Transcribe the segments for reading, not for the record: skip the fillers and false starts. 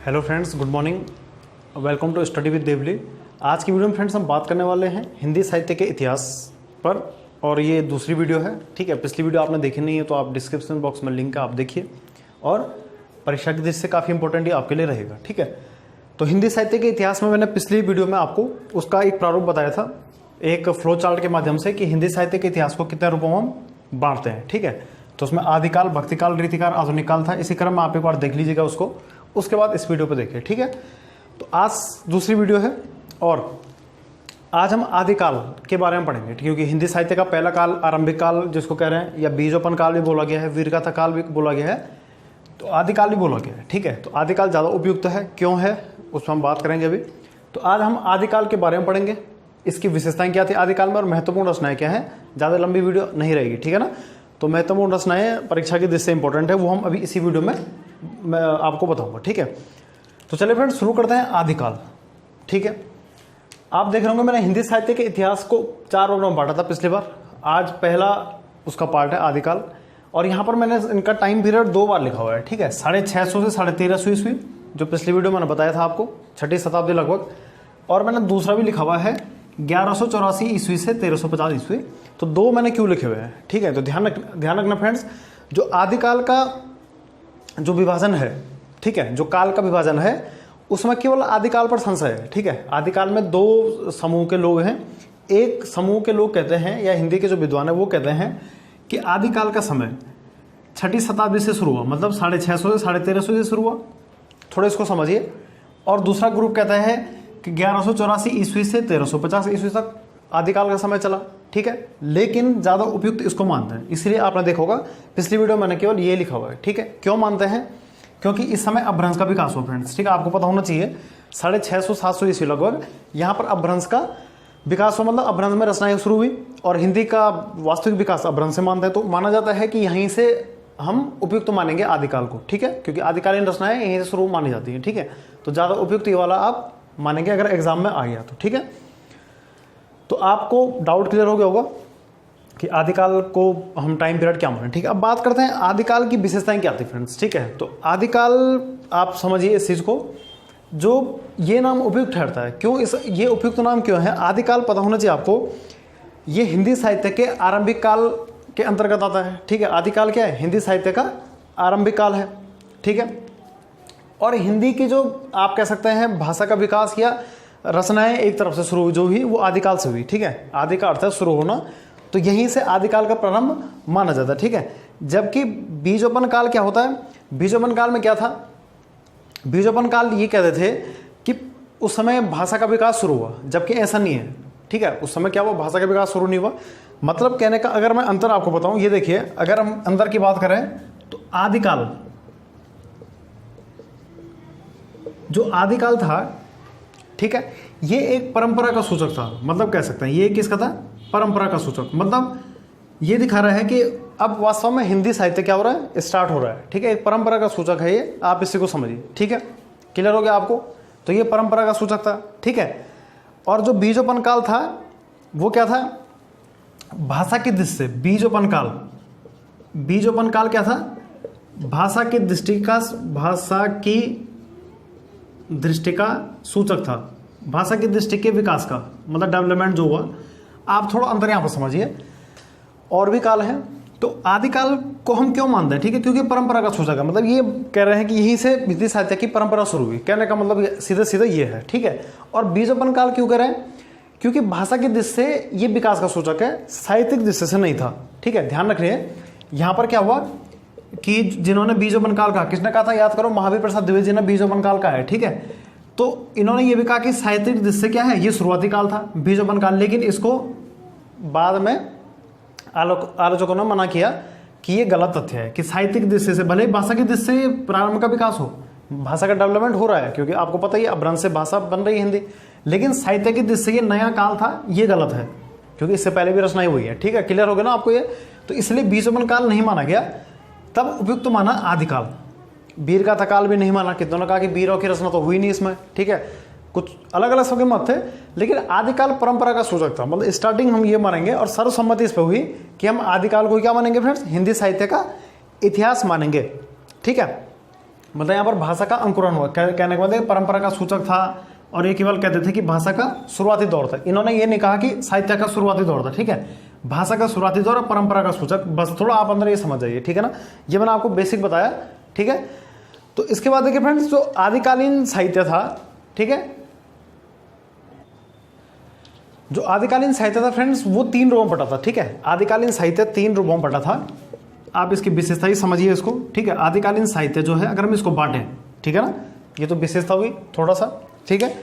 Hello friends, good morning, welcome to study with Devli. आज की video में फ्रेंड्स हम बात करने वाले हैं हिंदी साहित्य के इतिहास पर, और ये दूसरी वीडियो है। ठीक है, पिछली वीडियो आपने देखी नहीं है तो आप डिस्क्रिप्शन बॉक्स में लिंक है, आप देखिए, और परीक्षा की दृष्टि से काफ़ी इंपॉर्टेंट ये आपके लिए रहेगा। ठीक है, तो हिंदी साहित्य के इतिहास में मैंने पिछली वीडियो में आपको उसका एक प्रारूप बताया था, एक फ्लो चार्ट के माध्यम से, कि हिंदी साहित्य के इतिहास को कितने रूपों में हम बांटते हैं। ठीक है, तो उसमें आदिकाल, भक्तिकाल, रीतिकाल, आधुनिक काल था। इसी क्रम में आप एक बार देख लीजिएगा उसको, उसके बाद इस वीडियो पे देखिए। ठीक है, तो आज दूसरी वीडियो है और आज हम आदिकाल के बारे में पढ़ेंगे, क्योंकि हिंदी साहित्य का पहला काल आरंभिक काल जिसको कह रहे हैं, या बीजोपन काल भी बोला गया है, वीरगाथा काल भी बोला गया है, तो आदिकाल भी बोला गया है। ठीक है, तो आदिकाल ज़्यादा उपयुक्त है, क्यों है उसमें हम बात करेंगे अभी। तो आज हम आदिकाल के बारे में पढ़ेंगे, इसकी विशेषताएं क्या थी आदिकाल में और महत्वपूर्ण रचनाएं क्या हैं। ज़्यादा लंबी वीडियो नहीं रहेगी, ठीक है ना। तो महत्वपूर्ण रचनाएं परीक्षा की दृष्टि से इंपॉर्टेंट है, वो हम अभी इसी वीडियो में मैं आपको बताऊंगा। ठीक है, तो चलिए फ्रेंड्स शुरू करते हैं आदिकाल। ठीक है, आप देख रहे होंगे मैंने हिंदी साहित्य के इतिहास को 4 वर्गों में बांटा था पिछली बार। आज पहला उसका पार्ट है आदिकाल, और यहाँ पर मैंने इनका टाइम पीरियड 2 बार लिखा हुआ है। ठीक है, 650 से 1350 ईस्वी, जो पिछली वीडियो मैंने बताया था आपको, 6वीं शताब्दी लगभग, और मैंने दूसरा भी लिखा हुआ है 1184 ईस्वी से 1350 ईस्वी। तो 2 मैंने क्यों लिखे हुए हैं। ठीक है, तो ध्यान रखना फ्रेंड्स, जो आदिकाल का जो विभाजन है, ठीक है, जो काल का विभाजन है, उसमें केवल आदिकाल पर संशय है। ठीक है, आदिकाल में 2 समूह के लोग हैं। एक समूह के लोग कहते हैं, या हिंदी के जो विद्वान है वो कहते हैं कि आदिकाल का समय 6वीं शताब्दी से शुरू हुआ, मतलब 650 से 1350 से शुरू हुआ, थोड़े इसको समझिए। और दूसरा ग्रुप कहता है कि 1184 ईस्वी से 1350 ईस्वी तक आदिकाल का समय चला। ठीक है, लेकिन ज़्यादा उपयुक्त इसको मानते हैं, इसलिए आपने देखा होगा पिछली वीडियो में मैंने केवल ये लिखा हुआ है। ठीक है, क्यों मानते हैं? क्योंकि इस समय अपभ्रंश का विकास हुआ फ्रेंड्स। ठीक है, आपको पता होना चाहिए 650-700 ईस्वी लगभग यहाँ पर अपभ्रंश का विकास हुआ, मतलब अपभ्रंश में रचनाएं शुरू हुई, और हिंदी का वास्तविक विकास अपभ्रंश से मानते हैं। तो माना जाता है कि यहीं से हम उपयुक्त मानेंगे आदिकाल को। ठीक है, क्योंकि आदिकालीन रचनाएं यहीं से शुरू मानी जाती हैं। ठीक है, तो ज़्यादा उपयुक्त ये वाला आप मानेंगे अगर एग्जाम में आ गया तो। ठीक है, तो आपको डाउट क्लियर हो गया होगा कि आदिकाल को हम टाइम पीरियड क्या माने। ठीक है, अब बात करते हैं आदिकाल की विशेषताएं क्या थी फ्रेंड्स। ठीक है, तो आदिकाल आप समझिए इस चीज़ को, जो ये नाम उपयुक्त ठहरता है। क्यों ये उपयुक्त नाम क्यों है? आदिकाल पता होना चाहिए आपको, ये हिंदी साहित्य के आरंभिक काल के अंतर्गत आता है। ठीक है, आदिकाल क्या है? हिंदी साहित्य का आरंभिक काल है। ठीक है, और हिंदी की जो आप कह सकते हैं भाषा का विकास या रचनाएं एक तरफ से शुरू जो हुई वो आदिकाल से हुई। ठीक है, आदि का अर्थ है शुरू होना, तो यहीं से आदिकाल का प्रारंभ माना जाता है। ठीक है, जबकि बीजोपन काल क्या होता है? बीजोपन काल में क्या था? बीजोपन काल ये कहते थे कि उस समय भाषा का विकास शुरू हुआ, जबकि ऐसा नहीं है। ठीक है, उस समय क्या हुआ? भाषा का विकास शुरू नहीं हुआ। मतलब कहने का अगर मैं अंतर आपको बताऊं, ये देखिए, अगर हम अंतर की बात करें तो आदिकाल, जो आदिकाल था, ठीक है, ये एक परंपरा का सूचक था। मतलब कह सकते हैं ये किसका था? परंपरा का सूचक। मतलब ये दिखा रहा है कि अब वास्तव में हिंदी साहित्य क्या हो रहा है? स्टार्ट हो रहा है। ठीक है, एक परंपरा का सूचक है ये, आप इसी को समझिए। ठीक है, क्लियर हो गया आपको? तो ये परंपरा का सूचक था। ठीक है, और जो बीजोपन काल था वो क्या था? भाषा की दृष्टि से बीजोपन काल, बीजोपन काल क्या था? भाषा की दृष्टि का सूचक था, भाषा की दृष्टि के विकास का, मतलब डेवलपमेंट जो हुआ। आप थोड़ा अंतर यहाँ पर समझिए। और भी काल है, तो आदिकाल को हम क्यों मानते हैं? ठीक है, क्योंकि परंपरा का सूचक है। मतलब ये कह रहे हैं कि यहीं से हिंदी साहित्य की परंपरा शुरू हुई, कहने का मतलब सीधे सीधे ये है। ठीक है, और बीजोपन काल क्यों कह रहे हैं? क्योंकि भाषा की दृष्टि से ये विकास का सूचक है, साहित्यिक दृष्टि से नहीं था। ठीक है, ध्यान रखिए, यहाँ पर क्या हुआ कि जिन्होंने बीजोपन काल कहा, किसने कहा था? याद करो, महावीर प्रसाद द्विवेदी जी ने बीजोपन काल कहा है। ठीक है, तो इन्होंने ये भी कहा कि साहित्यिक दृष्टि से क्या है, ये शुरुआती काल था बीजोपन काल, लेकिन इसको बाद में आलोचकों ने मना किया कि ये गलत तथ्य है कि साहित्यिक दृष्टि से, भले भाषा की दृष्टि से प्रारंभ का विकास हो, भाषा का डेवलपमेंट हो रहा है, क्योंकि आपको पता ही है अपभ्रंश से भाषा बन रही है हिंदी, लेकिन साहित्य की दृष्टि से ये नया काल था, ये गलत है, क्योंकि इससे पहले भी रचनाएं हुई है। ठीक है, क्लियर हो गया ना आपको ये? तो इसलिए बीजोपन काल नहीं माना गया, तब उपयुक्त माना आदिकाल। वीरगाथा काल भी नहीं माना, कितनों ने कहा कि वीरों की रचना तो हुई नहीं इसमें। ठीक है, कुछ अलग अलग सबके मत थे, लेकिन आदिकाल परंपरा का सूचक था। मतलब स्टार्टिंग हम ये मानेंगे, और सर्वसम्मति इस पर हुई कि हम आदिकाल को क्या मानेंगे फ्रेंड्स? हिंदी साहित्य का इतिहास मानेंगे। ठीक है, मतलब यहाँ पर भाषा का अंकुरन हुआ, कहने के बाद परंपरा का सूचक था, और ये केवल कहते थे कि भाषा का शुरुआती दौर था। इन्होंने ये नहीं कहा कि साहित्य का शुरुआती दौर था, ठीक है। भाषा का शुरुआती दौर और परंपरा का सूचक, बस थोड़ा आप अंदर ये समझ जाइए, ठीक है ना। ये मैंने आपको बेसिक बताया, ठीक है। तो इसके बाद देखिए फ्रेंड्स, जो आदिकालीन साहित्य था, ठीक है, जो आदिकालीन साहित्य था फ्रेंड्स, वो 3 रूपों में बटा था, ठीक है। आदिकालीन साहित्य 3 रूपों में बटा था। आप इसकी विशेषता ही समझिए इसको, ठीक है। आदिकालीन साहित्य जो है, अगर हम इसको बांटें, ठीक है ना, ये तो विशेषता हुई थोड़ा सा, ठीक है,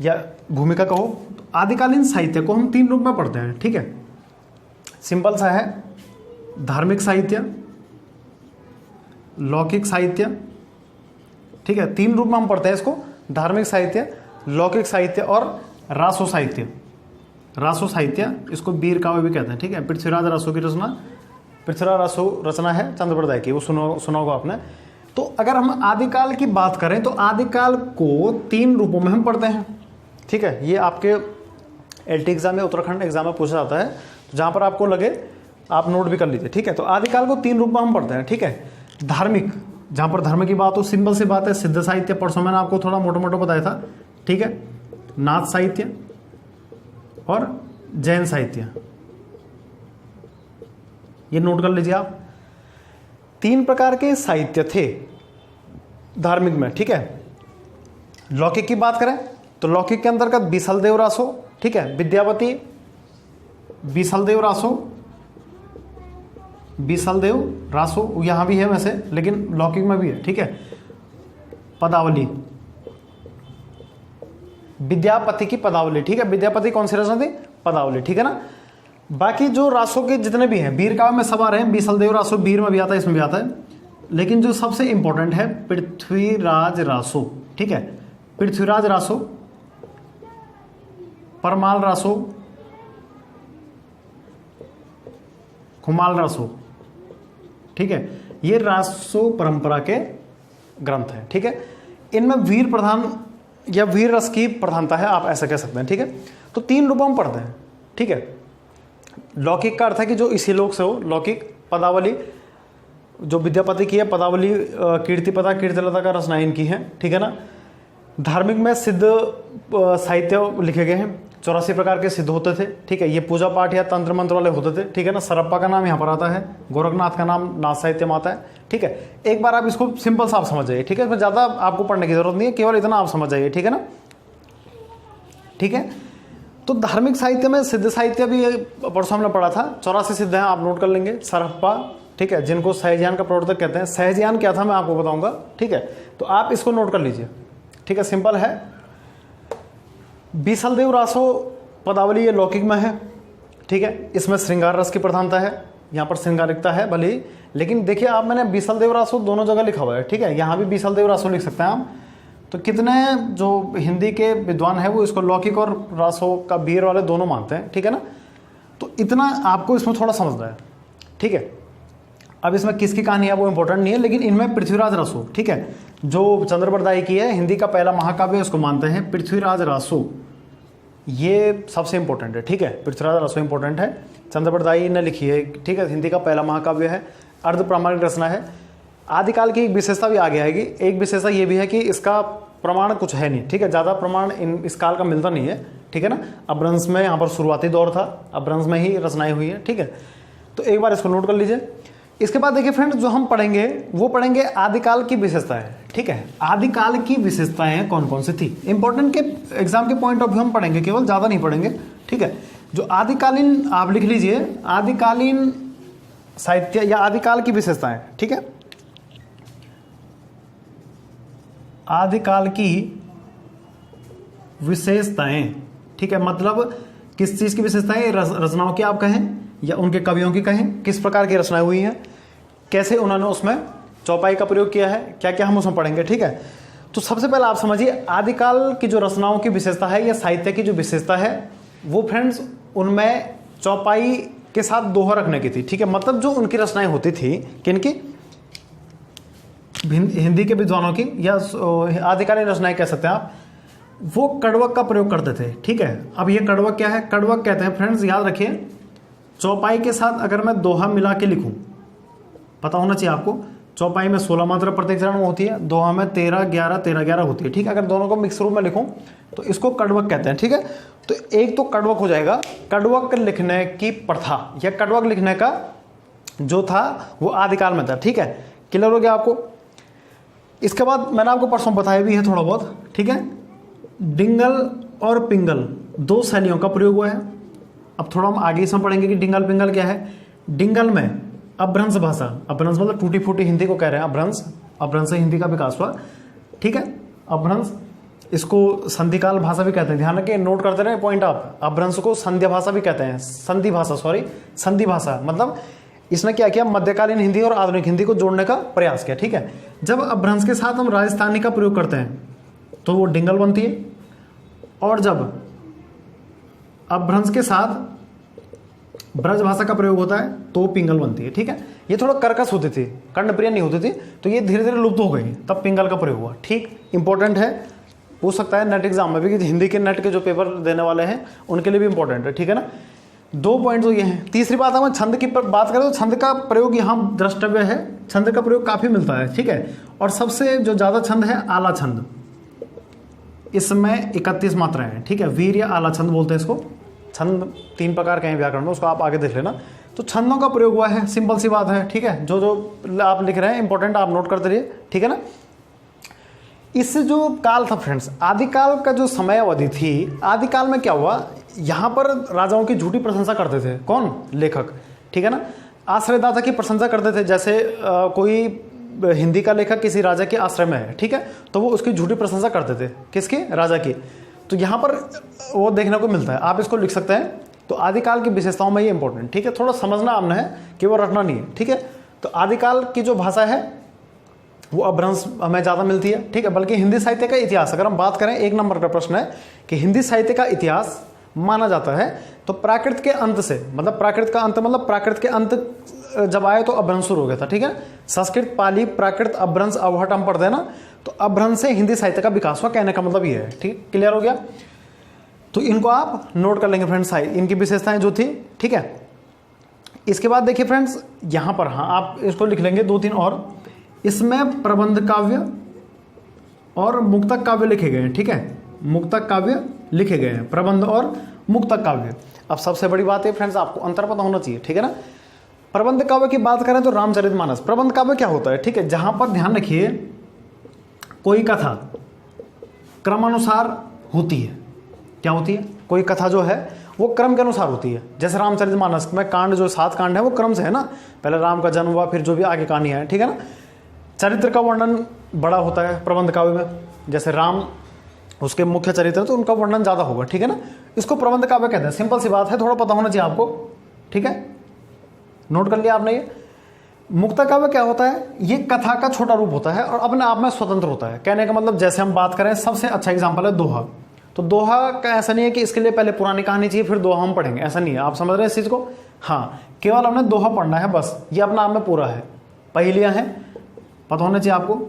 या भूमिका कहो। तो आदिकालीन साहित्य को हम 3 रूप में पढ़ते हैं, ठीक है। सिंपल सा है, धार्मिक साहित्य, लौकिक साहित्य, ठीक है। 3 रूप में हम पढ़ते हैं इसको, धार्मिक साहित्य, लौकिक साहित्य और रासो साहित्य। रासो साहित्य, इसको वीर काव्य भी कहते हैं, ठीक है। पृथ्वीराज रासो की रचना, पृथ्वीराज रासो रचना है चंद्रप्रदाय की, वो सुना होगा आपने। तो अगर हम आदिकाल की बात करें तो आदिकाल को 3 रूपों में हम पढ़ते हैं, ठीक है। ये आपके LT एग्जाम में, उत्तराखंड एग्जाम में पूछा जाता है, तो जहाँ पर आपको लगे आप नोट भी कर लीजिए, ठीक है। तो आदिकाल को 3 रूप में हम पढ़ते हैं, ठीक है। धार्मिक, जहाँ पर धर्म की बात हो, सिंपल सी बात है, सिद्ध साहित्य, परसों मैंने आपको थोड़ा मोटा मोटा बताया था, ठीक है। नाथ साहित्य और जैन साहित्य, ये नोट कर लीजिए आप। 3 प्रकार के साहित्य थे धार्मिक में, ठीक है। लौकिक की बात करें तो लौकिक के अंतर्गत बीसलदेव रासो, ठीक है, विद्यापति, बीसलदेव रासो, बीसलदेव रासो यहां भी है वैसे, लेकिन लौकिक में भी है, ठीक है। पदावली, विद्यापति की पदावली, ठीक है। विद्यापति कौन सी रचना थी? पदावली, ठीक है ना। बाकी जो रासों के जितने भी हैं, वीर काव्य में सब आ रहे हैं, बीसलदेव रासो वीर में भी आता है, इसमें भी आता है, लेकिन जो सबसे इंपॉर्टेंट है पृथ्वीराज रासो, ठीक है। पृथ्वीराज रासो, परमाल रासो, खुमाल रासो, ठीक है। ये रासो परंपरा के ग्रंथ हैं, ठीक है। इनमें वीर प्रधान या वीर रस की प्रधानता है, आप ऐसा कह सकते हैं, ठीक है। तो 3 रूपों में पढ़ते हैं, ठीक है। लौकिक का अर्थ है कि जो इसी लोक से हो, लौकिक। पदावली जो विद्यापति की है, पदावली कीर्तिपदा, कीर्तिलता का रचना इनकी है, ठीक है ना। धार्मिक में सिद्ध साहित्य लिखे गए हैं, 84 प्रकार के सिद्ध होते थे, ठीक है। ये पूजा पाठ या तंत्र मंत्र वाले होते थे, ठीक है ना। सरप्पा का नाम यहाँ पर आता है, गोरखनाथ का नाम नाथ साहित्य में आता है, ठीक है। एक बार आप इसको सिंपल सा आप समझ जाइए, ठीक है। इसमें ज़्यादा आपको पढ़ने की जरूरत नहीं है, केवल इतना आप समझ जाइए, ठीक है ना, ठीक है। तो धार्मिक साहित्य में सिद्ध साहित्य भी परसों हमने पढ़ा था, 84 सिद्ध हैं, आप नोट कर लेंगे। सरप्पा, ठीक है, जिनको सहजयान का प्रवर्तक कहते हैं। सहजयान क्या था मैं आपको बताऊंगा, ठीक है। तो आप इसको नोट कर लीजिए, ठीक है, सिंपल है। बीसलदेव रासो पदावली ये लौकिक में है, ठीक है। इसमें श्रृंगार रस की प्रधानता है, यहाँ पर श्रृंगारिकता है भले ही, लेकिन देखिए आप, मैंने बीसलदेव रासो दोनों जगह लिखा हुआ है, ठीक है। यहाँ भी बीसलदेव रासो लिख सकते हैं आप। तो कितने जो हिंदी के विद्वान हैं वो इसको लौकिक और रासो का वीर वाले दोनों मानते हैं, ठीक है ना। तो इतना आपको इसमें थोड़ा समझना है, ठीक है। अब इसमें किसकी कहानी है वो इंपॉर्टेंट नहीं है, लेकिन इनमें पृथ्वीराज रासो, ठीक है, जो चंद्रप्रदाय की है, हिंदी का पहला महाकाव्य उसको मानते हैं पृथ्वीराज रासो, ये सबसे इंपॉर्टेंट है, ठीक है। पृथ्वीराज रासो इंपॉर्टेंट है, चंद्रप्रदाय ने लिखी है, ठीक है। हिंदी का पहला महाकाव्य है, अर्ध प्रामाणिक रचना है। आदिकाल की एक विशेषता भी आगे आएगी। एक विशेषता ये भी है कि इसका प्रमाण कुछ है नहीं, ठीक है। ज़्यादा प्रमाण इस काल का मिलता नहीं है, ठीक है ना। अपभ्रंश में यहाँ पर शुरुआती दौर था, अपभ्रंश में ही रचनाएं हुई है, ठीक है। तो एक बार इसको नोट कर लीजिए। इसके बाद देखिए फ्रेंड्स, जो हम पढ़ेंगे वो पढ़ेंगे आदिकाल की विशेषताएं, ठीक है। आदिकाल की विशेषताएं कौन कौन सी थी, इंपॉर्टेंट के एग्जाम के पॉइंट ऑफ व्यू हम पढ़ेंगे, केवल ज़्यादा नहीं पढ़ेंगे, ठीक है। जो आदिकालीन, आप लिख लीजिए, आदिकालीन साहित्य या आदिकाल की विशेषताएं, ठीक है। आदिकाल की विशेषताएं, ठीक है, मतलब किस चीज की विशेषताएं, रचनाओं की आप कहें या उनके कवियों की कहें, किस प्रकार की रचनाएं हुई हैं, कैसे उन्होंने उसमें चौपाई का प्रयोग किया है, क्या क्या हम उसमें पढ़ेंगे, ठीक है। तो सबसे पहले आप समझिए, आदिकाल की जो रचनाओं की विशेषता है या साहित्य की जो विशेषता है वो फ्रेंड्स, उनमें चौपाई के साथ दोहा रखने की थी, ठीक है। मतलब जो उनकी रचनाएं होती थी, किनकी, हिंदी के विद्वानों की या आदिकालीन रचनाएं कह सकते हैं आप, वो कड़वक का प्रयोग करते थे, ठीक है। अब ये कड़वक क्या है, कड़वक कहते हैं फ्रेंड्स, याद रखिए, चौपाई के साथ अगर मैं दोहा मिला के लिखूं, पता होना चाहिए आपको, चौपाई में 16 मात्रा प्रत्येक चरण में होती है, दोहा में 13 11 13 11 होती है। ठीक है, अगर दोनों को मिक्स रूप में लिखूं तो इसको कड़वक कहते हैं। ठीक है, तो एक तो कड़वक हो जाएगा, कड़वक लिखने की प्रथा या कड़वक लिखने का जो था वो आदिकाल में था। ठीक है, क्लियर हो गया आपको। इसके बाद मैंने आपको परसों बताया भी है थोड़ा बहुत। ठीक है, डिंगल और पिंगल दो शैलियों का प्रयोग हुआ है। अब थोड़ा हम आगे इसमें पढ़ेंगे कि डिंगल पिंगल क्या है। डिंगल में अपभ्रंश भाषा, अपभ्रंश मतलब टूटी फूटी हिंदी को कह रहे हैं अपभ्रंश, अपभ्रंश से हिंदी का विकास हुआ। ठीक है, अपभ्रंश, इसको संधिकाल भाषा भी कहते हैं, ध्यान रखिए, नोट करते रहे पॉइंट आप। अपभ्रंश को संध्या भाषा भी कहते हैं, संधि भाषा, सॉरी संधि भाषा, मतलब इसने क्या किया, मध्यकालीन हिंदी और आधुनिक हिंदी को जोड़ने का प्रयास किया। ठीक है, जब अपभ्रंश के साथ हम राजस्थानी का प्रयोग करते हैं तो वो डिंगल बनती है, और जब अपभ्रंश के साथ ब्रज भाषा का प्रयोग होता है तो पिंगल बनती है। ठीक है, ये थोड़ा कर्कश होती थी, कर्णप्रिय नहीं होती थी, तो ये धीरे धीरे लुप्त हो गई, तब पिंगल का प्रयोग हुआ। ठीक, इंपॉर्टेंट है, पूछ सकता है नेट एग्जाम में भी, कि हिंदी के नेट के जो पेपर देने वाले हैं उनके लिए भी इंपॉर्टेंट है। ठीक है ना, 2 पॉइंट तो ये हैं। तीसरी बात, हम छंद की बात करें तो छंद का प्रयोग यहाँ द्रष्टव्य है, छंद का प्रयोग काफी मिलता है। ठीक है, और सबसे जो ज्यादा छंद है आला छंद, इसमें 31 मात्राएं हैं। ठीक है, वीर या आला छंद बोलते हैं इसको। छंद 3 प्रकार के हैं व्याकरण में, उसको आप आगे देख लेना। तो छंदों का प्रयोग हुआ है, सिंपल सी बात है। ठीक है, जो जो आप लिख रहे हैं इंपॉर्टेंट आप नोट करते रहिए। ठीक है ना, इससे जो काल था फ्रेंड्स, आदिकाल का जो समय अवधि थी, आदिकाल में क्या हुआ, यहाँ पर राजाओं की झूठी प्रशंसा करते थे। कौन? लेखक। ठीक है ना, आश्रयदाता की प्रशंसा करते थे। जैसे कोई हिंदी का लेखक किसी राजा के आश्रय में है, ठीक है, तो वो उसकी झूठी प्रशंसा करते थे। किसकी? राजा की। तो यहाँ पर वो देखने को मिलता है, आप इसको लिख सकते हैं। तो आदिकाल की विशेषताओं में ये इंपॉर्टेंट, ठीक है, थोड़ा समझना आपने है कि वो रटना नहीं है। ठीक है, तो आदिकाल की जो भाषा है वो अपभ्रंश हमें ज़्यादा मिलती है। ठीक है, बल्कि हिंदी साहित्य का इतिहास अगर हम बात करें, 1 नंबर का प्रश्न है कि हिंदी साहित्य का इतिहास माना जाता है तो प्राकृत के अंत से, मतलब प्राकृत का अंत मतलब प्राकृत के अंत जब आए तो अपभ्रंश शुरू हो गया था। ठीक है, संस्कृत, पाली, प्राकृत, अपभ्रंश, अवहट हम पढ़ते हैं ना, तो अपभ्रंश से हिंदी साहित्य का विकास हुआ, कहने का मतलब ये है। ठीक, क्लियर हो गया। तो इनको आप नोट कर लेंगे फ्रेंड्स, इनकी विशेषताएं जो थी। ठीक है, इसके बाद देखिए फ्रेंड्स, यहां पर हाँ आप इसको लिख लेंगे 2-3 और। इसमें प्रबंध काव्य और मुक्तक काव्य लिखे गए हैं। ठीक है, मुक्तक काव्य लिखे गए हैं, प्रबंध और मुक्तक काव्य। अब सबसे बड़ी बात है फ्रेंड्स, आपको अंतर पता होना चाहिए। ठीक है ना, प्रबंध काव्य की बात करें तो रामचरितमानस। प्रबंध काव्य क्या होता है? ठीक है, जहां पर ध्यान रखिए कोई कथा क्रमानुसार होती है। क्या होती है? कोई कथा जो है वो क्रम के अनुसार होती है। जैसे रामचरितमानस में कांड जो 7 कांड है वो क्रम से है ना, पहले राम का जन्म हुआ, फिर जो भी आगे कहानी है। ठीक है ना, चरित्र का वर्णन बड़ा होता है प्रबंध काव्य में। जैसे राम उसके मुख्य चरित्र तो उनका वर्णन ज्यादा होगा। ठीक है ना, इसको प्रबंध काव्य कहते हैं। सिंपल सी बात है, थोड़ा पता होना चाहिए आपको। ठीक है, नोट कर लिया आपने ये। मुक्तक काव्य क्या होता है? ये कथा का छोटा रूप होता है और अपने आप में स्वतंत्र होता है। कहने का मतलब, जैसे हम बात करें, सबसे अच्छा एग्जांपल है दोहा। तो दोहा का ऐसा नहीं है कि इसके लिए पहले पुरानी कहानी चाहिए फिर दोहा हम पढ़ेंगे, ऐसा नहीं है। आप समझ रहे हैं इस चीज को? हाँ, केवल हमने दोहा पढ़ना है बस, ये अपना आप में पूरा है। पहेलियां हैं, पता होना चाहिए आपको।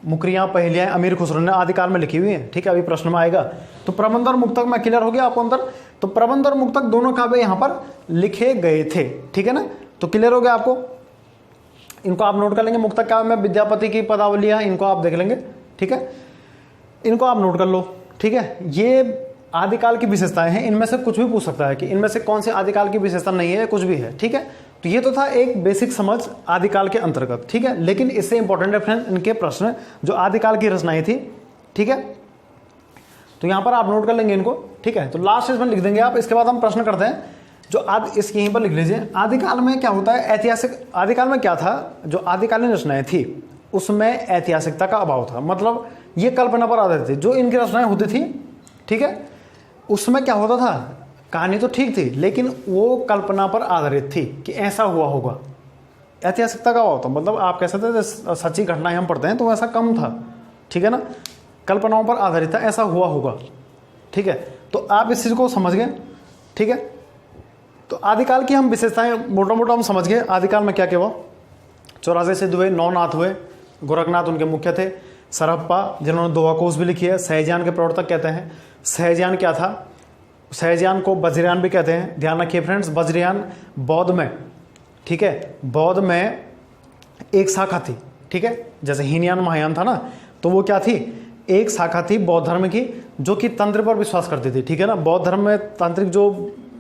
मुकरियां, पहेलियां अमीर खुसरो ने आदिकाल में लिखी हुई हैं। ठीक है, अभी प्रश्न में आएगा। तो प्रबंध और मुक्तक में क्लियर हो गया आपको अंतर। तो प्रबंध और मुक्तक दोनों काव्य यहाँ पर लिखे गए थे। ठीक है ना, तो क्लियर हो गया आपको। इनको आप नोट कर लेंगे। मुक्तक काव्य में विद्यापति की पदावलियां, इनको आप देख लेंगे। ठीक है, इनको आप नोट कर लो। ठीक है, ये आदिकाल की विशेषताएं हैं, इनमें से कुछ भी पूछ सकता है कि इनमें से कौन से आदिकाल की विशेषता नहीं है, कुछ भी है। ठीक है, तो ये तो था एक बेसिक समझ आदिकाल के अंतर्गत। ठीक है, लेकिन इससे इंपॉर्टेंट है फ्रेंड इनके प्रश्न जो आदिकाल की रचनाएं थी। ठीक है, तो यहां पर आप नोट कर लेंगे इनको। ठीक है, तो लास्ट इसमें लिख देंगे आप। इसके बाद हम प्रश्न करते हैं जो इसके यहीं पर लिख लीजिए। आदिकाल में क्या होता है? ऐतिहासिक। आदिकाल में क्या था? जो आदिकालीन रचनाएं थी उसमें ऐतिहासिकता का अभाव था, मतलब ये कल्पना पर आधारित थी जो इनकी रचनाएं होती थी। ठीक है, उसमें क्या होता था? कहानी तो ठीक थी लेकिन वो कल्पना पर आधारित थी कि ऐसा हुआ होगा। ऐतिहासिकता का अभाव था, मतलब आप कह सकते थे सच्ची घटनाएं हम पढ़ते हैं तो ऐसा कम था। ठीक है ना, कल्पनाओं पर आधारित था, ऐसा हुआ होगा। ठीक है, तो आप इस चीज को समझ गए। ठीक है, तो आदिकाल की हम विशेषताएं मोटा मोटा हम समझ गए। आदिकाल में क्या क्या हुआ? 84 सिद्ध हुए, 9 नाथ हुए, गोरखनाथ उनके मुख्य थे, सरहप्पा जिन्होंने दोहा कोश भी लिखी है, सहजयान के प्रवर्तक कहते हैं। सहजयान क्या था? सहजयान को वज्रयान भी कहते हैं। ध्यान रखिए फ्रेंड्स, वज्रयान बौद्ध में, ठीक है, बौद्ध में एक शाखा थी, ठीक है, जैसे हीनयान महायान था ना, तो वो क्या थी, एक शाखा थी बौद्ध धर्म की जो कि तंत्र पर विश्वास करती थी, ठीक है ना। बौद्ध धर्म में तांत्रिक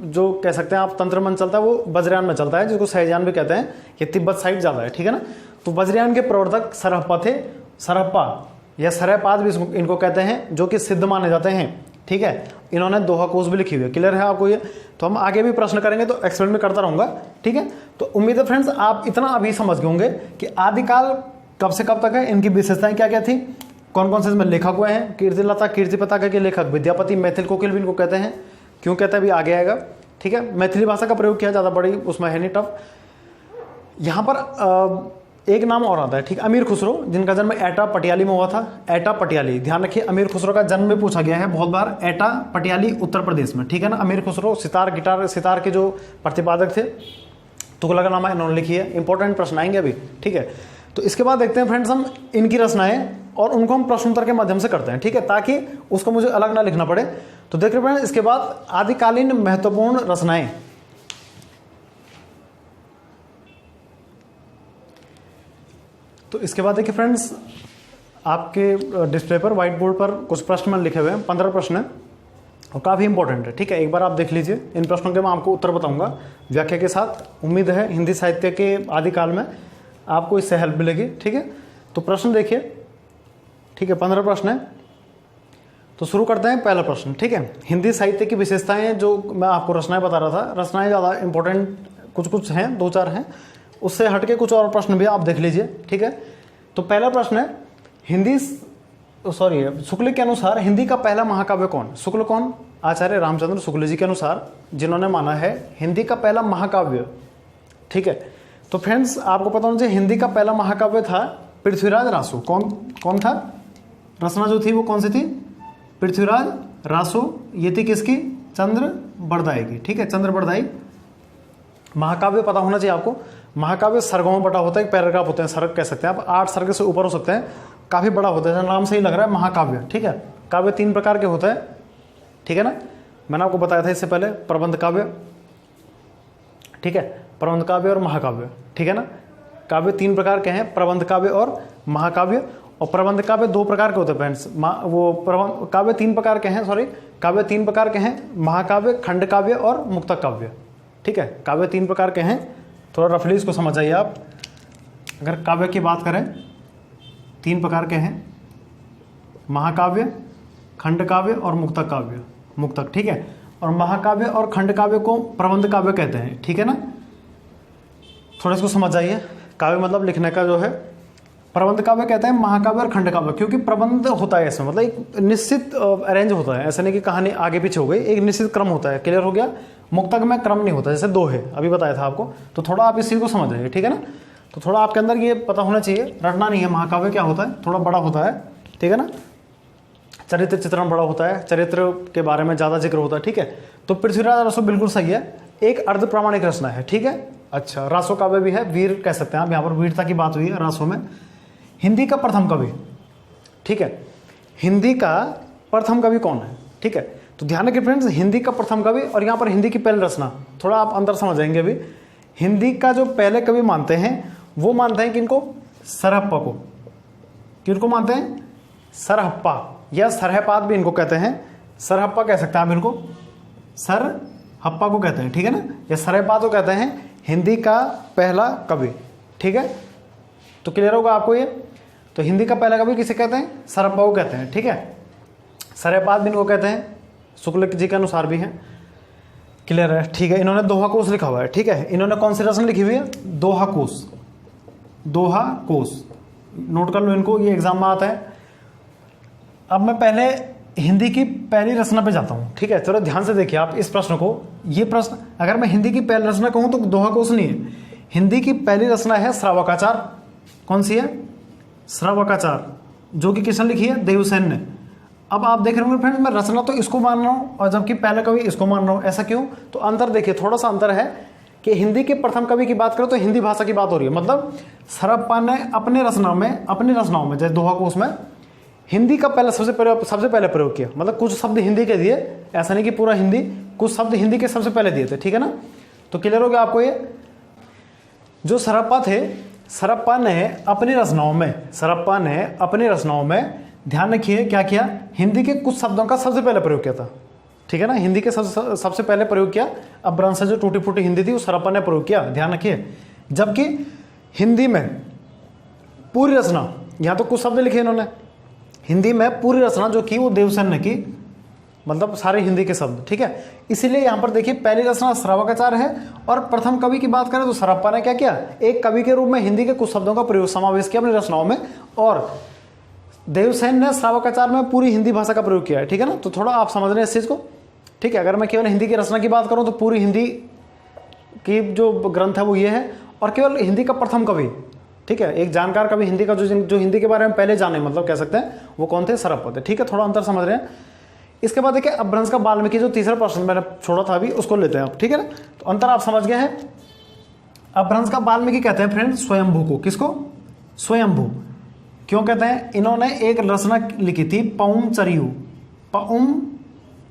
जो कह सकते हैं आप तंत्र मन चलता है वो वज्रयान में चलता है, जिसको सहजान भी कहते हैं, ये तिब्बत साइड ज़्यादा है, ठीक है ना। तो वज्रयान के प्रवर्तक सरहप्पा थे, सरहप्पा या सरहपाद भी इनको कहते हैं, जो कि सिद्ध माने जाते हैं, ठीक है। इन्होंने दोहा कोश भी लिखी हुई है, क्लियर है आपको ये। तो हम आगे भी प्रश्न करेंगे तो एक्सप्लेन भी करता रहूंगा, ठीक है। तो उम्मीद है फ्रेंड्स आप इतना अभी समझ गए होंगे कि आदिकाल कब से कब तक है, इनकी विशेषताएं क्या क्या थी, कौन कौन से इसमें लेखक हुए हैं। कीर्तिलता कीर्ति पताका के लेखक विद्यापति मैथिल कोकिल भी इनको कहते हैं, क्यों कहते हैं अभी आगे आएगा, ठीक है। मैथिली भाषा का प्रयोग किया, ज़्यादा बड़ी उसमें है नहीं टफ। यहाँ पर एक नाम और आता है, ठीक, अमीर खुसरो, जिनका जन्म एटा पटियाली में हुआ था। एटा पटियाली, ध्यान रखिए, अमीर खुसरो का जन्म भी पूछा गया है बहुत बार। एटा पटियाली उत्तर प्रदेश में, ठीक है ना। अमीर खुसरो सितार के जो प्रतिपादक थे, तुगलकनामा इन्होंने लिखी है। इंपॉर्टेंट प्रश्न आएंगे अभी, ठीक है। तो इसके बाद देखते हैं फ्रेंड्स हम इनकी रचनाएं, और उनको हम प्रश्नोत्तर के माध्यम से करते हैं, ठीक है, ताकि उसको मुझे अलग ना लिखना पड़े। तो देख रहे हैं इसके बाद आदिकालीन महत्वपूर्ण रचनाएं। तो इसके बाद देखिए फ्रेंड्स, आपके डिस्प्ले पर व्हाइट बोर्ड पर कुछ प्रश्न मैंने लिखे हुए हैं, 15 प्रश्न है और काफ़ी इंपॉर्टेंट है, ठीक है। एक बार आप देख लीजिए, इन प्रश्नों के मैं आपको उत्तर बताऊंगा व्याख्या के साथ। उम्मीद है हिंदी साहित्य के आदिकाल में आपको इससे हेल्प मिलेगी, ठीक है। तो प्रश्न देखिए, ठीक है, 15 प्रश्न है। तो शुरू करते हैं पहला प्रश्न, ठीक है। हिंदी साहित्य की विशेषताएं, जो मैं आपको रचनाएं बता रहा था, रचनाएं ज़्यादा इंपॉर्टेंट कुछ हैं, 2-4 हैं, उससे हटके कुछ और प्रश्न भी आप देख लीजिए, ठीक है। तो पहला प्रश्न है, शुक्ल के अनुसार हिंदी का पहला महाकाव्य कौन। शुक्ल कौन, आचार्य रामचंद्र शुक्ल जी के अनुसार, जिन्होंने माना है हिंदी का पहला महाकाव्य, ठीक है। तो फ्रेंड्स आपको पता होना चाहिए, हिंदी का पहला महाकाव्य था पृथ्वीराज रासो। कौन था, रचना जो थी वो कौन सी थी, पृथ्वीराज रासो। ये थी किसकी, चंद्र बरदाई की, ठीक है, चंद्र बरदाई। महाकाव्य पता होना चाहिए आपको, महाकाव्य सर्गों में बटा होता है, एक पैराग्राफ होते हैं, सर्ग कह सकते हैं आप, 8 सर्ग से ऊपर हो सकते हैं, काफ़ी बड़ा होता है, नाम से ही लग रहा है महाकाव्य, ठीक है। काव्य 3 प्रकार के होते हैं, ठीक है ना, मैंने आपको बताया था इससे पहले, प्रबंध काव्य, ठीक है, प्रबंध काव्य और महाकाव्य, ठीक है ना। काव्य 3 प्रकार के हैं, प्रबंध काव्य और महाकाव्य। और प्रबंध काव्य 2 प्रकार के होते हैं फ्रेंड्स, काव्य 3 प्रकार के हैं, काव्य 3 प्रकार के हैं, महाकाव्य, खंड काव्य और मुक्तक काव्य, ठीक है। काव्य 3 प्रकार के हैं, थोड़ा रफली इसको समझ जाइए आप। अगर काव्य की बात करें, 3 प्रकार के हैं, महाकाव्य, खंड काव्य और मुक्तक काव्य, मुक्तक, ठीक है। और महाकाव्य और खंड काव्य को प्रबंध काव्य कहते हैं, ठीक है ना। थोड़ा इसको समझ जाइए, काव्य मतलब लिखने का जो है, प्रबंध काव्य कहते हैं महाकाव्य और खंड काव्य, क्योंकि प्रबंध होता है इसमें, मतलब एक निश्चित अरेंज होता है, ऐसा नहीं कि कहानी आगे पीछे हो गई, एक निश्चित क्रम होता है, क्लियर हो गया। मुक्तक में क्रम नहीं होता, जैसे दोहे अभी बताया था आपको, तो थोड़ा आप इस चीज़ को समझ जाइए, ठीक है ना। तो थोड़ा आपके अंदर ये पता होना चाहिए, रटना नहीं है, महाकाव्य क्या होता है, थोड़ा बड़ा होता है, ठीक है ना। चरित्र चित्रण बड़ा होता है, चरित्र के बारे में ज़्यादा जिक्र होता है, ठीक है। तो पृथ्वीराज रासो बिल्कुल सही है, एक अर्ध प्रामाणिक रचना है, ठीक है। अच्छा, रासो काव्य भी है, वीर कह सकते हैं आप, यहाँ पर वीरता की बात हुई है रासो में। हिंदी का प्रथम कवि, ठीक है, हिंदी का प्रथम कवि कौन है, ठीक है। तो ध्यान रखिए फ्रेंड्स, हिंदी का प्रथम कवि, और यहाँ पर हिंदी की पहली रचना, थोड़ा आप अंदर समझ जाएंगे अभी। हिंदी का जो पहले कवि मानते हैं, वो मानते हैं किनको, सरहप्पा को। किनको मानते हैं, सरहप्पा, या सरहपाद भी इनको कहते हैं, सरहप्पा कह सकते हैं आप इनको, सरहप्पा को कहते हैं, ठीक है ना, या सरहपाद को कहते हैं हिंदी का पहला कवि, ठीक है। तो क्लियर होगा आपको ये। तो हिंदी का पहला कवि किसे कहते हैं, सरहप्पा को कहते हैं, ठीक है। सरहपाद भी इनको कहते हैं, शुक्ल जी के अनुसार भी है, क्लियर है, ठीक है। इन्होंने दोहा कोश लिखा हुआ है, ठीक है। इन्होंने कौन सी रचना लिखी हुई है, दोहा कोश, दोहा कोश, नोट कर लो इनको, ये एग्जाम में आता है। अब मैं पहले हिंदी की पहली रचना पे जाता हूँ, ठीक है। चलो ध्यान से देखिए आप इस प्रश्न को, ये प्रश्न अगर मैं हिंदी की पहली रचना कहूँ तो दोहा कोश नहीं है, हिंदी की पहली रचना है श्रावकाचार। कौन सी है, श्रावकाचार, जो कि किसने लिखी है, देवसेन ने। अब आप देख रहे होंगे फ्रेंड्स, मैं रचना तो इसको मान रहा हूँ और जबकि पहला कवि इसको मान रहा हूँ, ऐसा क्यों। तो अंतर देखिए, थोड़ा सा अंतर है कि हिंदी के प्रथम कवि की बात करो तो हिंदी भाषा की बात हो रही है, मतलब सरहप्पा ने अपनी रचनाओं में जैसे दोहा कोश में हिंदी का सबसे पहले प्रयोग किया, मतलब कुछ शब्द हिंदी के दिए, ऐसा नहीं कि पूरा हिंदी, कुछ शब्द हिंदी के सबसे पहले दिए थे, ठीक है ना। तो क्लियर हो गया आपको ये। जो सरहप्पा थे, सरप्पा ने अपनी रचनाओं में ध्यान रखिए क्या किया, हिंदी के कुछ शब्दों का सबसे पहले प्रयोग किया था। ठीक है ना, हिंदी के सबसे पहले प्रयोग किया। अपभ्रंश से जो टूटी फूटी हिंदी थी वो सरप्पा ने प्रयोग किया, ध्यान रखिए। जबकि हिंदी में पूरी रचना, यहाँ तो कुछ शब्द लिखे इन्होंने, हिंदी में पूरी रचना जो की वो देवसेन ने की, मतलब सारे हिंदी के शब्द। ठीक है, इसीलिए यहाँ पर देखिए पहली रचना श्रावकाचार्य है और प्रथम कवि की बात करें तो सरप्पा ने क्या किया, एक कवि के रूप में हिंदी के कुछ शब्दों का प्रयोग समावेश किया अपनी रचनाओं में, और देवसेन ने श्रावकाचार्य में पूरी हिंदी भाषा का प्रयोग किया है। ठीक है ना, तो थोड़ा आप समझ रहे हैं इस चीज़ को। ठीक है, अगर मैं केवल हिंदी की रचना की बात करूँ तो पूरी हिंदी की जो ग्रंथ है वो ये है, और केवल हिंदी का प्रथम कवि, ठीक है, एक जानकार कवि हिंदी का जो हिंदी के बारे में पहले जाने, मतलब कह सकते हैं वो कौन थे, सरप्पा थे। ठीक है, थोड़ा अंतर समझ रहे हैं। इसके बाद देखिए अपभ्रंश का वाल्मीकि, जो तीसरा प्रश्न मैंने छोड़ा था अभी, उसको लेते हैं आप। ठीक है ना, तो अंतर आप समझ गए हैं। अपभ्रंश का वाल्मीकि कहते हैं फ्रेंड स्वयंभू को। किसको? स्वयंभू। क्यों कहते हैं? इन्होंने एक रचना लिखी थी पौम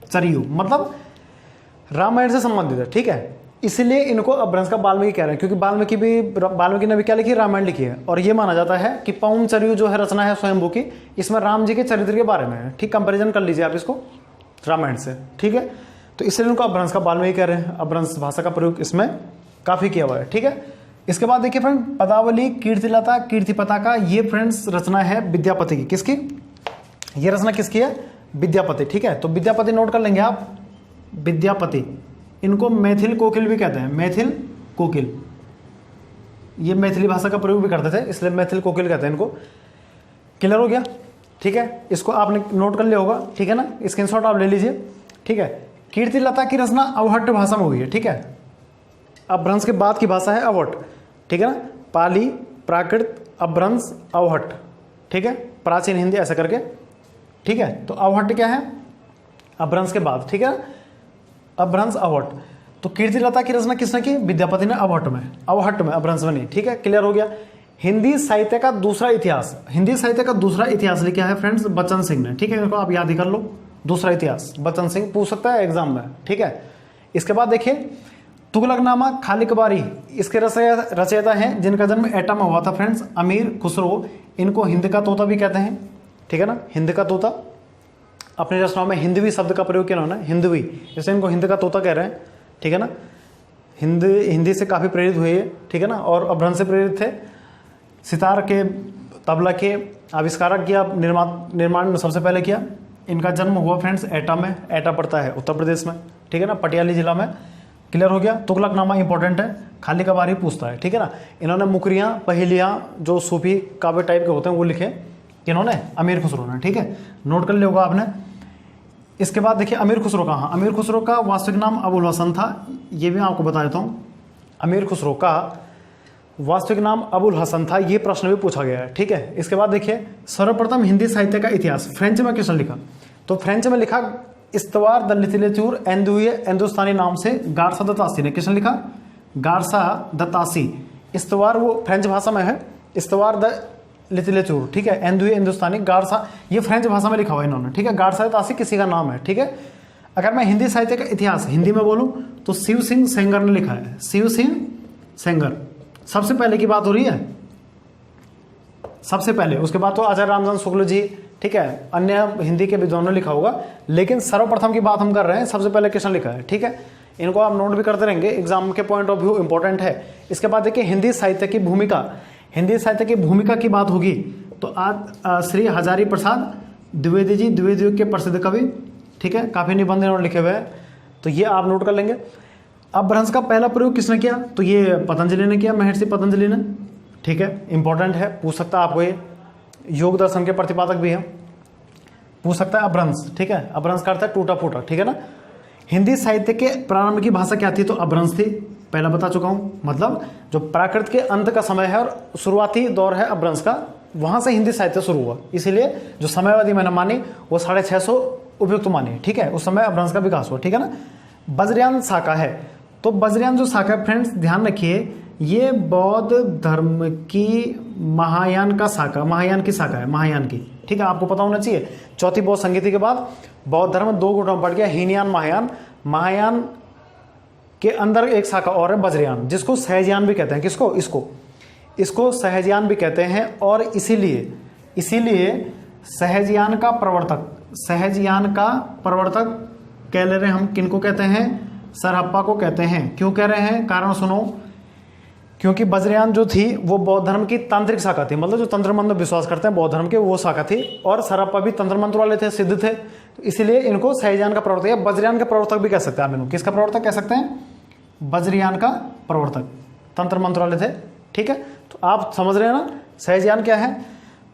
चरियु, मतलब रामायण से संबंधित है। ठीक है, इसलिए इनको अपभ्रंश का वाल्मीकि कह रहे हैं, क्योंकि वाल्मीकि ने भी क्या लिखी, रामायण लिखी है। और ये माना जाता है कि पौम चरियु जो है रचना है स्वयंभू की, इसमें राम जी के चरित्र के बारे में है। ठीक, कंपैरिजन कर लीजिए आप इसको रामायण से। ठीक है, तो इसलिए इनको अपभ्रंश का वाल्मीकि कह रहे हैं। अपभ्रंश भाषा का प्रयोग इसमें काफी किया हुआ है। ठीक है, इसके बाद देखिए फ्रेंड पदावली, कीर्तिलता, कीर्तिपता का, ये फ्रेंड्स रचना है विद्यापति की। किसकी? ये रचना किसकी है? विद्यापति। ठीक है, तो विद्यापति नोट कर लेंगे आप, विद्यापति। इनको मैथिल कोकिल भी कहते हैं, मैथिल कोकिल। ये मैथिली भाषा का प्रयोग भी करते थे, इसलिए मैथिल कोकिल कहते हैं इनको। क्लियर हो गया? ठीक है, इसको आपने नोट कर लिया होगा। ठीक है ना, स्क्रीनशॉट आप ले लीजिए। ठीक है, कीर्तिलता की रचना अवहट्ट भाषा में हुई है। ठीक है, अपभ्रंश के बाद की भाषा है अवहट्ट। ठीक है ना, पाली, प्राकृत, अपभ्रंश, अवहट्ट। ठीक है, प्राचीन हिंदी ऐसा करके। ठीक है, तो अवहट्ट क्या है? अपभ्रंश के बाद। ठीक है, अपभ्रंश अवहट्ट। तो कीर्तिलता की रचना किसने की? विद्यापति ने अवहट्ट में अपभ्रंश में नहीं। ठीक है, क्लियर हो गया। हिंदी साहित्य का दूसरा इतिहास लिखा है फ्रेंड्स बच्चन सिंह ने। ठीक है, इनको आप याद ही कर लो, दूसरा इतिहास बच्चन सिंह पूछ सकता है एग्जाम में। ठीक है, इसके बाद देखिए तुगलकनामा खालिक बारी, इसके रचयिता हैं जिनका जन्म एटा में हुआ था फ्रेंड्स, अमीर खुसरो। इनको हिंद का तोता भी कहते हैं। ठीक है ना, हिंद का तोता। अपनी रचनाओं में हिंदवी शब्द का प्रयोग किया उन्होंने, हिंदवी, जैसे इनको हिंद का तोता कह रहे हैं। ठीक है ना, हिंदी से काफ़ी प्रेरित हुए। ठीक है ना, और अपभ्रंश से प्रेरित थे। सितार के, तबला के आविष्कारक किया, निर्माण सबसे पहले किया। इनका जन्म हुआ फ्रेंड्स एटा में, एटा पड़ता है उत्तर प्रदेश में। ठीक है ना, पटियाली जिला में। क्लियर हो गया। तुगलकनामा इंपॉर्टेंट है, खाली का बारी पूछता है। ठीक है ना, इन्होंने मुकरियाँ, पहेलियाँ, जो सूफी काव्य टाइप के होते हैं वो लिखे इन्होंने, अमीर खुसरो ने। ठीक है, नोट कर लिया होगा आपने। इसके बाद देखिए अमीर खुसरो का, हाँ, अमीर खुसरो का वास्तविक नाम अबुल हसन था। ये भी आपको बता देता हूँ, अमीर खुसरो का वास्तविक नाम अबुल हसन था। ये प्रश्न भी पूछा गया है। ठीक है, इसके बाद देखिए सर्वप्रथम हिंदी साहित्य का इतिहास फ्रेंच में किसने लिखा? तो फ्रेंच में लिखा इस्तवार द लिटरेचर हिंदुस्तानी नाम से गारसा दत्तासी ने। किसने लिखा? गारसा दत्तासी। इस्तवार वो फ्रेंच भाषा में है, इस्तवार द लिटरेचर। ठीक है, एंदुए हिंदुस्तानी, गारसा ये फ्रेंच भाषा में लिखा हुआ है इन्होंने। ठीक है, गारसा दत्तासी किसी का नाम है। ठीक है, अगर मैं हिंदी साहित्य का इतिहास हिंदी में बोलूं तो शिव सिंह सेंगर ने लिखा है, शिव सिंह सेंगर। सबसे पहले की बात हो रही है, सबसे पहले। उसके बाद तो आचार्य रामचंद्र शुक्ल जी, ठीक है, अन्य हिंदी के विद्वानों ने लिखा होगा, लेकिन सर्वप्रथम की बात हम कर रहे हैं, सबसे पहले किसने लिखा है। ठीक है, इनको आप नोट भी करते रहेंगे, एग्जाम के पॉइंट ऑफ व्यू इंपॉर्टेंट है। इसके बाद देखिए हिंदी साहित्य की भूमिका, हिंदी साहित्य की भूमिका की बात होगी तो आज श्री हजारी प्रसाद द्विवेदी जी, द्विवेदी युग के प्रसिद्ध कवि। ठीक है, काफ़ी निबंध इन्होंने लिखे हुए हैं, तो ये आप नोट कर लेंगे। अपभ्रंश का पहला प्रयोग किसने किया? तो ये पतंजलि ने किया, महर्षि पतंजलि ने। ठीक है, इंपॉर्टेंट है, पूछ सकता है आपको, ये योग दर्शन के प्रतिपादक भी है, पूछ सकता है अपभ्रंश। ठीक है, अपभ्रंश का अर्थ है टूटा फूटा। ठीक है ना, हिंदी साहित्य के प्रारंभ की भाषा क्या थी? तो अपभ्रंश थी, पहला बता चुका हूँ। मतलब जो प्राकृत के अंत का समय है और शुरुआती दौर है अपभ्रंश का, वहां से हिंदी साहित्य शुरू हुआ। इसीलिए जो समयवादी मैंने मानी वो 650 उपयुक्त मानी। ठीक है, उस समय अपभ्रंश का विकास हुआ। ठीक है ना, वज्रयान शाखा है, तो वज्रयान जो शाखा है फ्रेंड्स ध्यान रखिए, ये बौद्ध धर्म की महायान की शाखा है, महायान की। ठीक है, आपको पता होना चाहिए, चौथी बौद्ध संगीति के बाद बौद्ध धर्म 2 गुटों में बढ़ गया, हीनयान, महायान। महायान के अंदर एक शाखा और है वज्रयान, जिसको सहजयान भी कहते हैं। किसको? इसको। इसको सहजयान भी कहते हैं। और इसीलिए सहजयान का प्रवर्तक कह ले रहे हैं हम, किनको कहते हैं? सर हप्पा को कहते हैं। क्यों कह रहे हैं? कारण सुनो, क्योंकि वज्रयान जो थी वो बौद्ध धर्म की तांत्रिक शाखा थी, मतलब जो तंत्र मंत्र में विश्वास करते हैं बौद्ध धर्म के, वो शाखा थी। और सर हप्पा भी तंत्र मंत्र वाले थे, सिद्ध थे, तो इसीलिए इनको सहजयान का प्रवर्तक या वज्रयान का प्रवर्तक भी कह सकते हैं आप इनको। किसका प्रवर्तक कह सकते हैं? वज्रयान का प्रवर्तक, तंत्र मंत्र वाले थे। ठीक है, तो आप समझ रहे हैं ना सहजयान क्या है।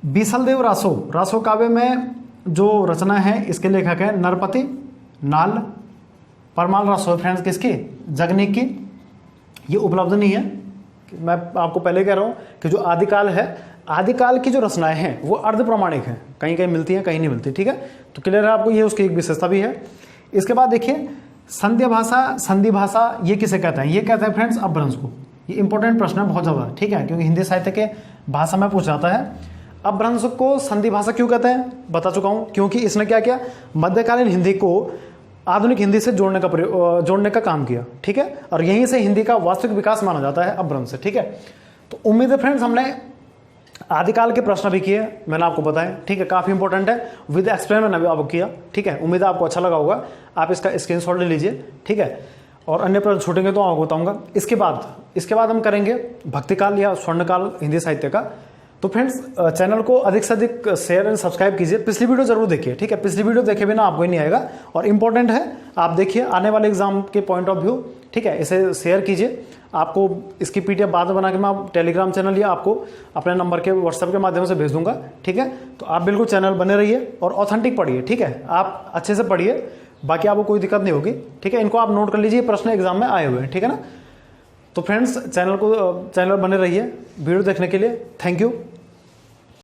बीसलदेव रासो काव्य में जो रचना है इसके लेखक है नरपति नाल। परमाल रासो फ्रेंड्स किसकी? जगनीक की। ये उपलब्ध नहीं है, मैं आपको पहले कह रहा हूँ कि जो आदिकाल है, आदिकाल की जो रचनाएं हैं वो अर्ध प्रमाणिक हैं, कहीं कहीं मिलती हैं कहीं नहीं मिलती। ठीक है, तो क्लियर है आपको, ये उसकी एक विशेषता भी है। इसके बाद देखिए संधि भाषा ये किसे कहते हैं? ये कहते हैं फ्रेंड्स अपभ्रंश को। ये इंपॉर्टेंट प्रश्न है बहुत ज़्यादा, ठीक है, क्योंकि हिंदी साहित्य के भाषा में पूछ जाता है। अपभ्रंश को संधि भाषा क्यों कहते हैं बता चुका हूँ, क्योंकि इसने क्या किया, मध्यकालीन हिंदी को आधुनिक हिंदी से जोड़ने का काम किया। ठीक है, और यहीं से हिंदी का वास्तविक विकास माना जाता है अपभ्रंश से। ठीक है, तो उम्मीद है फ्रेंड्स हमने आदिकाल के प्रश्न भी किए, मैंने आपको बताया। ठीक है, काफ़ी इंपॉर्टेंट है, विद एक्सप्लेन मैंने भी आपको किया। ठीक है, उम्मीद है आपको अच्छा लगा होगा, आप इसका स्क्रीनशॉट ले लीजिए। ठीक है, और अन्य प्रश्न छूटेंगे तो आपको बताऊंगा। इसके बाद हम करेंगे भक्तिकाल या स्वर्णकाल हिंदी साहित्य का। तो फ्रेंड्स चैनल को अधिक से अधिक शेयर एंड सब्सक्राइब कीजिए। पिछली वीडियो जरूर देखिए। ठीक है, पिछली वीडियो देखे बिना आपको ही नहीं आएगा, और इंपॉर्टेंट है, आप देखिए आने वाले एग्जाम के पॉइंट ऑफ व्यू। ठीक है, इसे शेयर कीजिए। आपको इसकी पीडीएफ बाद में बना के मैं टेलीग्राम चैनल या आपको अपने नंबर के व्हाट्सएप के माध्यम से भेज दूंगा। ठीक है, तो आप बिल्कुल चैनल बने रहिए और ऑथेंटिक पढ़िए। ठीक है, आप अच्छे से पढ़िए, बाकी आपको कोई दिक्कत नहीं होगी। ठीक है, इनको आप नोट कर लीजिए, प्रश्न एग्जाम में आए हुए हैं। ठीक है ना, तो फ्रेंड्स चैनल बने रहिए। वीडियो देखने के लिए थैंक यू।